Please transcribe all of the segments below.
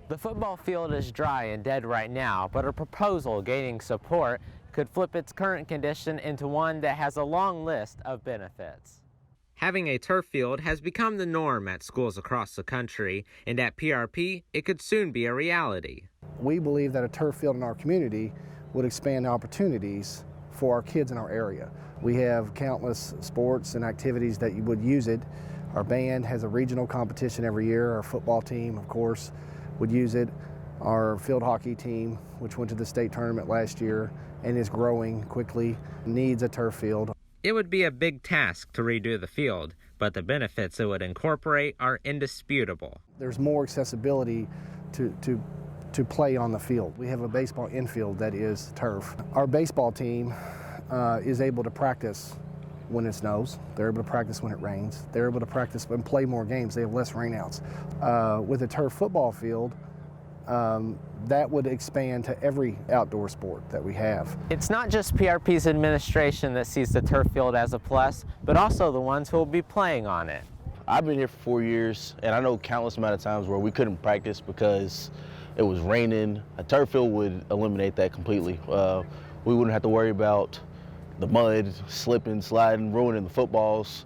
The football field is dry and dead right now, but a proposal gaining support could flip its current condition into one that has a long list of benefits. Having a turf field has become the norm at schools across the country, and at PRP, it could soon be a reality. We believe that a turf field in our community would expand opportunities for our kids in our area. We have countless sports and activities that you would use it. Our band has a regional competition every year. Our football team, of course, would use it. Our field hockey team, which went to the state tournament last year and is growing quickly, needs a turf field. It would be a big task to redo the field, but the benefits it would incorporate are indisputable. There's more accessibility to play on the field. We have a baseball infield that is turf. Our baseball team is able to practice when it snows. They're able to practice when it rains. They're able to practice and play more games. They have less rainouts. With a turf football field, that would expand to every outdoor sport that we have. It's not just PRP's administration that sees the turf field as a plus, but also the ones who will be playing on it. I've been here for 4 years, and I know countless amount of times where we couldn't practice because it was raining. A turf field would eliminate that completely. We wouldn't have to worry about the mud, slipping, sliding, ruining the footballs.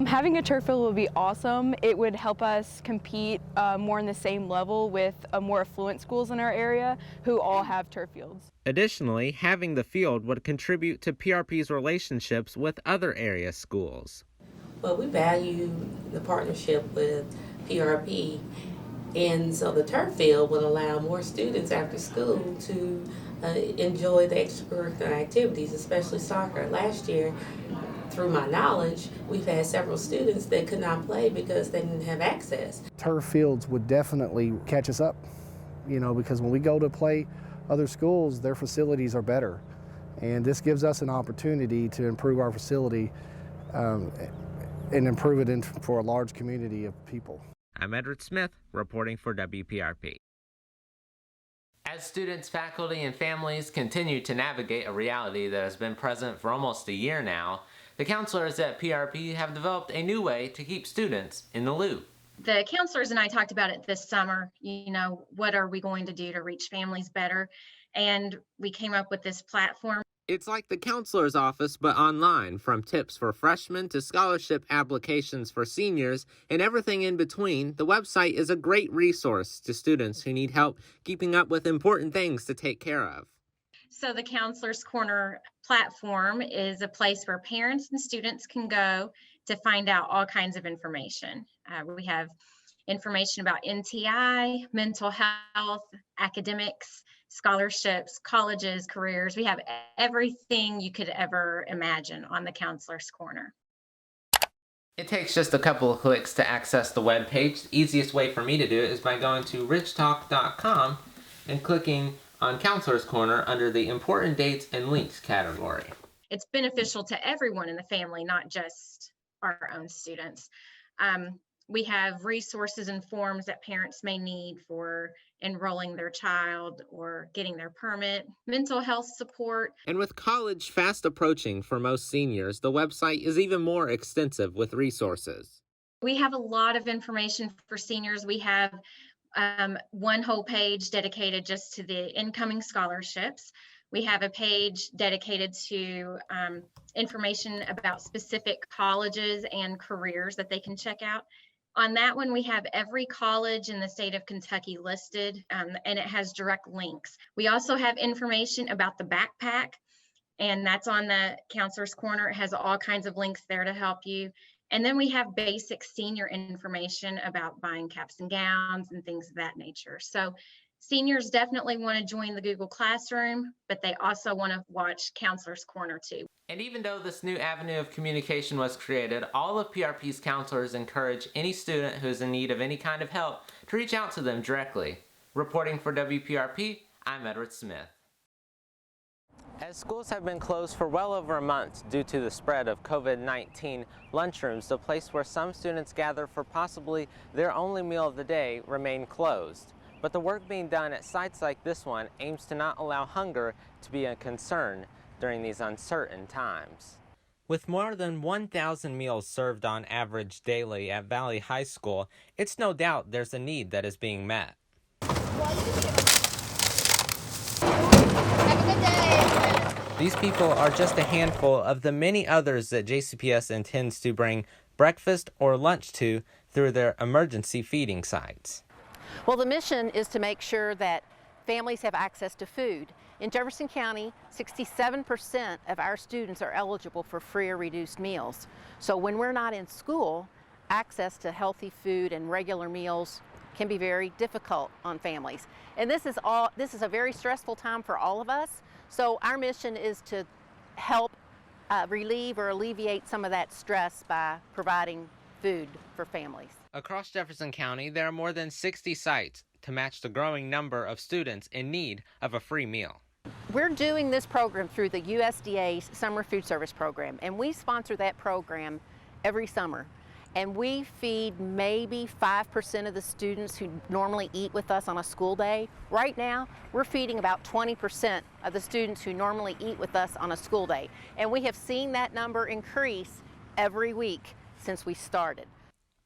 Having a turf field would be awesome. It would help us compete more in the same level with more affluent schools in our area who all have turf fields. Additionally, having the field would contribute to PRP's relationships with other area schools. Well, we value the partnership with PRP, and so the turf field will allow more students after school to enjoy the extracurricular activities, especially soccer. Last year, through my knowledge, we've had several students that could not play because they didn't have access. Turf fields would definitely catch us up, because when we go to play other schools, their facilities are better. And this gives us an opportunity to improve our facility and improve it for a large community of people. I'm Edward Smith, reporting for WPRP. As students, faculty, and families continue to navigate a reality that has been present for almost a year now, the counselors at PRP have developed a new way to keep students in the loop. The counselors and I talked about it this summer, what are we going to do to reach families better? And we came up with this platform. It's like the counselor's office, but online, from tips for freshmen to scholarship applications for seniors and everything in between. The website is a great resource to students who need help keeping up with important things to take care of. So the Counselor's Corner platform is a place where parents and students can go to find out all kinds of information. We have information about NTI, mental health, academics, scholarships, colleges, careers. We have everything you could ever imagine on the Counselor's Corner. It takes just a couple of clicks to access the web page. The easiest way for me to do it is by going to richtalk.com and clicking on Counselor's Corner under the Important Dates and Links category. It's beneficial to everyone in the family, not just our own students. We have resources and forms that parents may need for enrolling their child or getting their permit, mental health support. And with college fast approaching for most seniors, the website is even more extensive with resources. We have a lot of information for seniors. We have one whole page dedicated just to the incoming scholarships. We have a page dedicated to information about specific colleges and careers that they can check out. On that one, we have every college in the state of Kentucky listed, and it has direct links. We also have information about the backpack, and that's on the Counselor's Corner. It has all kinds of links there to help you. And then we have basic senior information about buying caps and gowns and things of that nature. So seniors definitely want to join the Google Classroom, but they also want to watch Counselor's Corner too. And even though this new avenue of communication was created, all of PRP's counselors encourage any student who is in need of any kind of help to reach out to them directly. Reporting for WPRP, I'm Edward Smith. As schools have been closed for well over a month due to the spread of COVID-19, lunchrooms, the place where some students gather for possibly their only meal of the day, remain closed. But the work being done at sites like this one aims to not allow hunger to be a concern during these uncertain times. With more than 1,000 meals served on average daily at Valley High School, it's no doubt there's a need that is being met. These people are just a handful of the many others that JCPS intends to bring breakfast or lunch to through their emergency feeding sites. Well, the mission is to make sure that families have access to food. In Jefferson County, 67% of our students are eligible for free or reduced meals. So when we're not in school, access to healthy food and regular meals can be very difficult on families. And this is a very stressful time for all of us. So our mission is to help relieve or alleviate some of that stress by providing food for families. Across Jefferson County, there are more than 60 sites to match the growing number of students in need of a free meal. We're doing this program through the USDA's Summer Food Service Program, and we sponsor that program every summer. And we feed maybe 5% of the students who normally eat with us on a school day. Right now, we're feeding about 20% of the students who normally eat with us on a school day. And we have seen that number increase every week since we started.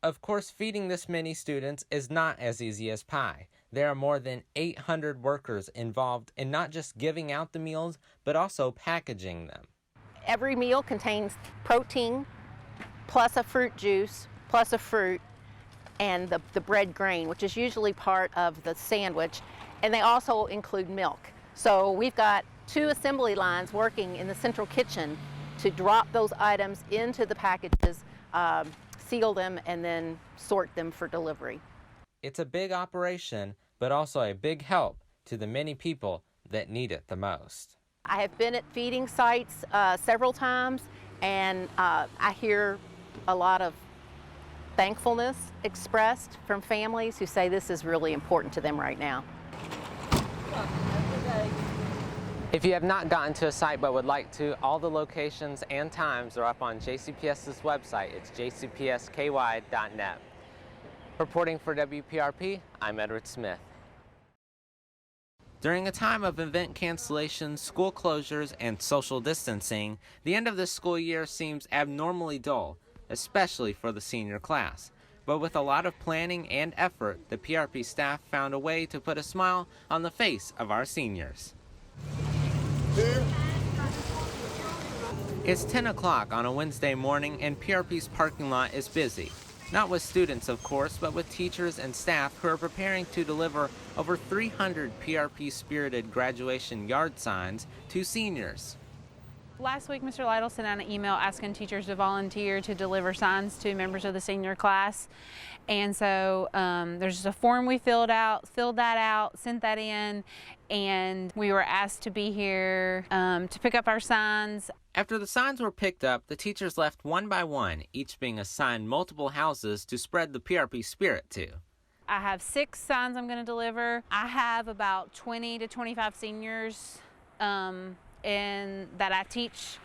Of course, feeding this many students is not as easy as pie. There are more than 800 workers involved in not just giving out the meals, but also packaging them. Every meal contains protein, plus a fruit juice, plus a fruit, and the bread grain, which is usually part of the sandwich, and they also include milk. So we've got 2 assembly lines working in the central kitchen to drop those items into the packages, seal them, and then sort them for delivery. It's a big operation, but also a big help to the many people that need it the most. I have been at feeding sites several times, and I hear a lot of thankfulness expressed from families who say this is really important to them right now. If you have not gotten to a site but would like to, all the locations and times are up on JCPS's website. It's jcpsky.net. Reporting for WPRP, I'm Edward Smith. During a time of event cancellations, school closures, and social distancing, the end of this school year seems abnormally dull, especially for the senior class. But with a lot of planning and effort, the PRP staff found a way to put a smile on the face of our seniors. It's 10 o'clock on a Wednesday morning and PRP's parking lot is busy. Not with students, of course, but with teachers and staff who are preparing to deliver over 300 PRP-spirited graduation yard signs to seniors. Last week, Mr. Lytle sent out an email asking teachers to volunteer to deliver signs to members of the senior class. And so there's just a form we filled that out, sent that in, and we were asked to be here to pick up our signs. After the signs were picked up, the teachers left one by one, each being assigned multiple houses to spread the PRP spirit to. I have 6 signs I'm going to deliver. I have about 20 to 25 seniors and that I teach,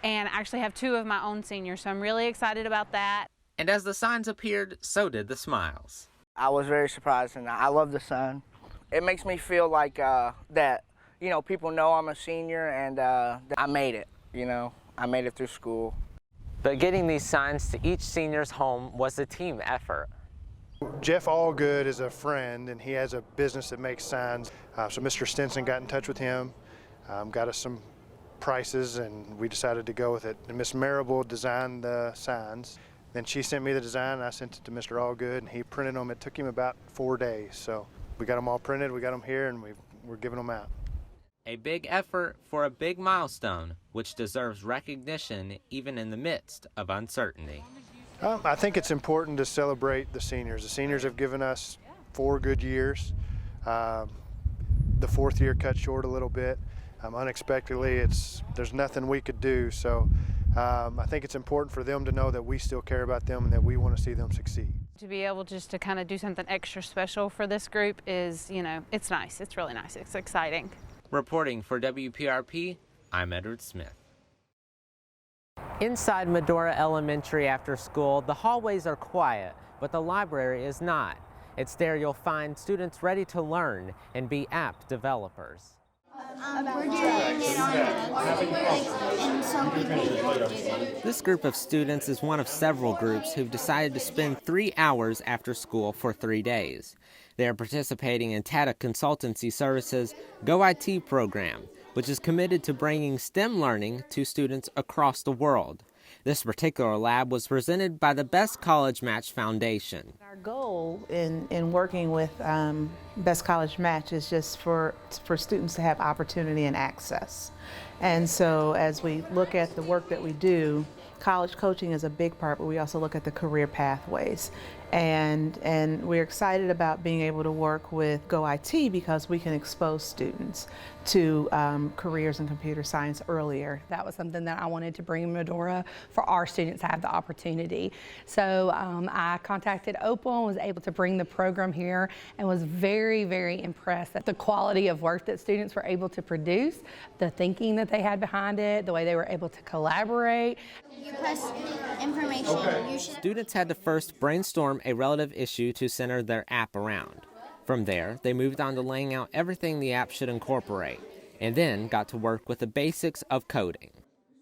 and I actually have 2 of my own seniors, so I'm really excited about that. And as the signs appeared, so did the smiles. I was very surprised, and I love the sign. It makes me feel like that, people know I'm a senior and that I made it, I made it through school. But getting these signs to each senior's home was a team effort. Jeff Allgood is a friend, and he has a business that makes signs. So Mr. Stinson got in touch with him, got us some prices, and we decided to go with it. And Miss Marable designed the signs. Then she sent me the design, and I sent it to Mr. Allgood, and he printed them. It took him about 4 days. So we got them all printed, we got them here, and we're giving them out. A big effort for a big milestone, which deserves recognition even in the midst of uncertainty. I think it's important to celebrate the seniors. The seniors have given us 4 good years. The 4th year cut short a little bit. Unexpectedly, there's nothing we could do. So I think it's important for them to know that we still care about them and that we want to see them succeed. To be able just to kind of do something extra special for this group is, it's nice. It's really nice. It's exciting. Reporting for WPRP, I'm Edward Smith. Inside Medora Elementary after school, the hallways are quiet, but the library is not. It's there you'll find students ready to learn and be app developers. We're doing it and some people won't do it. This group of students is one of several groups who've decided to spend 3 hours after school for 3 days. They are participating in Tata Consultancy Services' Go IT program, which is committed to bringing STEM learning to students across the world. This particular lab was presented by the Best College Match Foundation. Our goal in working with Best College Match is just for students to have opportunity and access. And so as we look at the work that we do, college coaching is a big part, but we also look at the career pathways. And we're excited about being able to work with Go IT because we can expose students to careers in computer science earlier. That was something that I wanted to bring in Medora for our students to have the opportunity. So I contacted Opal and was able to bring the program here and was very, very impressed at the quality of work that students were able to produce, the thinking that they had behind it, the way they were able to collaborate. You press information. You should... Students had to first brainstorm a relative issue to center their app around. From there, they moved on to laying out everything the app should incorporate, and then got to work with the basics of coding.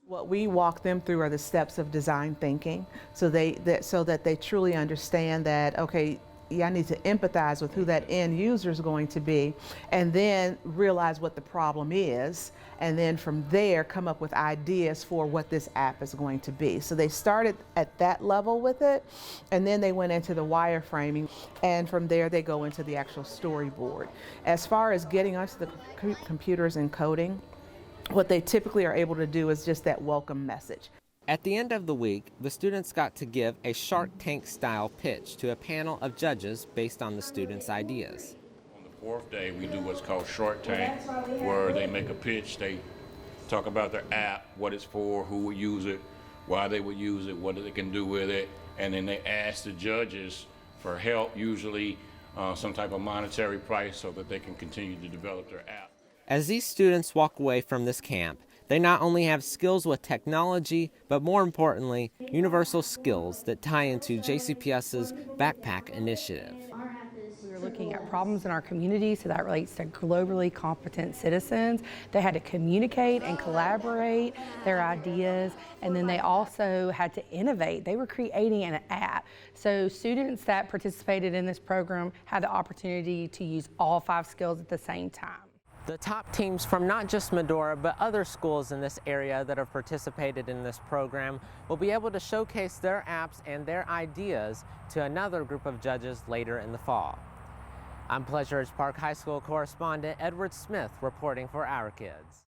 What we walk them through are the steps of design thinking, so that they truly understand that, okay, yeah, I need to empathize with who that end user is going to be, and then realize what the problem is, and then from there come up with ideas for what this app is going to be. So they started at that level with it, and then they went into the wireframing, and from there they go into the actual storyboard. As far as getting onto the computers and coding, what they typically are able to do is just that welcome message. At the end of the week, the students got to give a Shark Tank-style pitch to a panel of judges based on the students' ideas. On the fourth day, we do what's called Shark Tank, where they make a pitch. They talk about their app, what it's for, who would use it, why they would use it, what they can do with it, and then they ask the judges for help, usually some type of monetary price, so that they can continue to develop their app. As these students walk away from this camp, they not only have skills with technology, but more importantly, universal skills that tie into JCPS's Backpack Initiative. We were looking at problems in our community, so that relates to globally competent citizens. They had to communicate and collaborate their ideas, and then they also had to innovate. They were creating an app. So students that participated in this program had the opportunity to use all 5 skills at the same time. The top teams from not just Medora, but other schools in this area that have participated in this program will be able to showcase their apps and their ideas to another group of judges later in the fall. I'm Pleasure Ridge Park High School correspondent Edward Smith reporting for Our Kids.